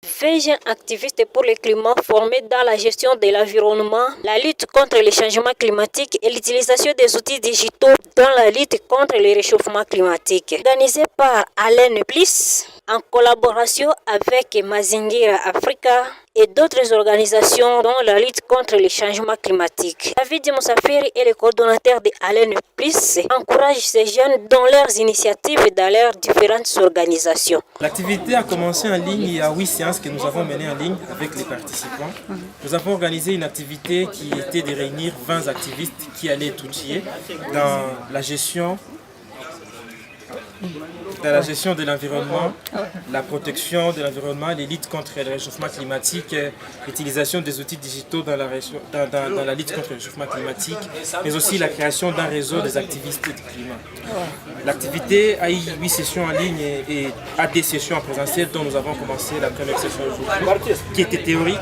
20 jeunes activistes pour le climat formés dans la gestion de l'environnement, la lutte contre le changement climatique et l'utilisation des outils digitaux dans la lutte contre le réchauffement climatique. Organisé par Alain Bliss en collaboration avec Mazingira Africa et d'autres organisations dont la lutte contre le changement climatique. David Moussafiri est le coordonnateur de Alain Bliss, encourage ces jeunes dans leurs initiatives et dans leurs différentes organisations. L'activité a commencé en ligne, il y a 8 séances que nous avons menées en ligne avec les participants. Nous avons organisé une activité qui était de réunir 20 activistes qui allaient être outillés dans la gestion de l'environnement, la protection de l'environnement, les luttes contre le réchauffement climatique, l'utilisation des outils digitaux dans la lutte contre le réchauffement climatique, mais aussi la création d'un réseau des activistes du climat. L'activité a eu 8 sessions en ligne et a des sessions en présentiel dont nous avons commencé la première session aujourd'hui, qui était théorique,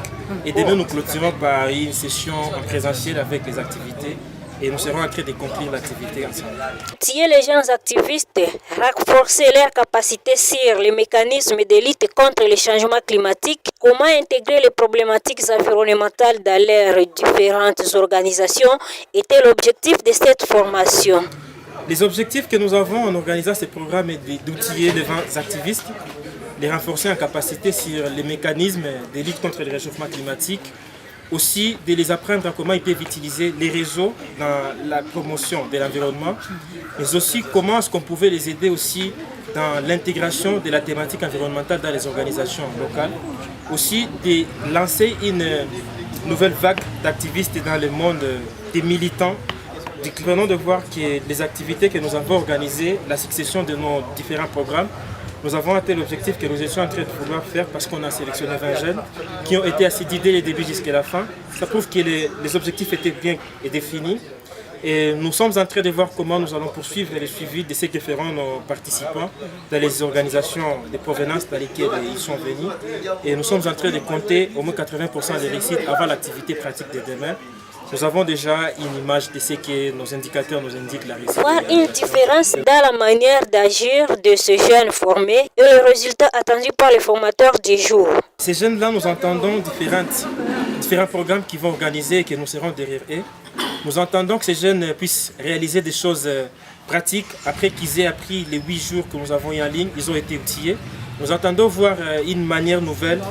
et demain nous clôturons par une session en présentiel avec les activités. Et nous serons en train de conclure l'activité ensemble. Si les jeunes activistes renforcer leurs capacités sur les mécanismes de lutte contre le changement climatique, comment intégrer les problématiques environnementales dans leurs différentes organisations était l'objectif de cette formation. Les objectifs que nous avons en organisant ce programme est d'outiller les 20 activistes, les renforcer en capacité sur les mécanismes de lutte contre le réchauffement climatique, aussi de les apprendre à comment ils peuvent utiliser les réseaux dans la promotion de l'environnement, mais aussi comment est-ce qu'on pouvait les aider aussi dans l'intégration de la thématique environnementale dans les organisations locales, aussi de lancer une nouvelle vague d'activistes dans le monde des militants. Nous venons de voir que les activités que nous avons organisées, la succession de nos différents programmes, nous avons atteint l'objectif que nous étions en train de vouloir faire parce qu'on a sélectionné 20 jeunes qui ont été assidus dès le début jusqu'à la fin. Ça prouve que les objectifs étaient bien définis. Et nous sommes en train de voir comment nous allons poursuivre le suivi de ce que feront nos participants dans les organisations de provenance dans lesquelles ils sont venus. Et nous sommes en train de compter au moins 80% de réussite avant l'activité pratique de demain. Nous avons déjà une image de ce que nos indicateurs nous indiquent la réussite. Voir une différence dans la manière d'agir de ces jeunes formés et le résultat attendu par les formateurs du jour. Ces jeunes-là, nous entendons différents programmes qui vont organiser et que nous serons derrière eux. Nous entendons que ces jeunes puissent réaliser des choses pratiques après qu'ils aient appris les 8 jours que nous avons eu en ligne. Ils ont été outillés. Nous entendons voir une manière nouvelle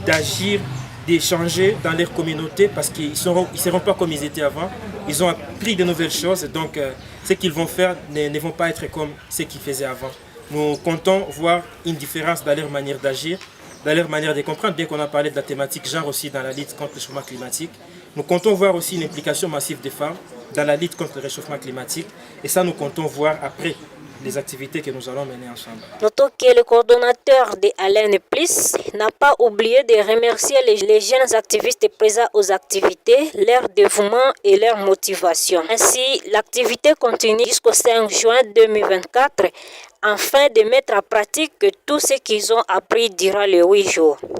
d'agir, d'échanger dans leur communauté parce qu'ils ne seront pas comme ils étaient avant. Ils ont appris de nouvelles choses, donc ce qu'ils vont faire ne vont pas être comme ce qu'ils faisaient avant. Nous comptons voir une différence dans leur manière d'agir, dans leur manière de comprendre, bien qu'on a parlé de la thématique genre aussi dans la lutte contre le changement climatique. Nous comptons voir aussi une implication massive des femmes dans la lutte contre le réchauffement climatique et ça nous comptons voir après les activités que nous allons mener ensemble. Notons que le coordonnateur de Alain Bliss n'a pas oublié de remercier les jeunes activistes présents aux activités, leur dévouement et leur motivation. Ainsi, l'activité continue jusqu'au 5 juin 2024 afin de mettre en pratique tout ce qu'ils ont appris durant les 8 jours.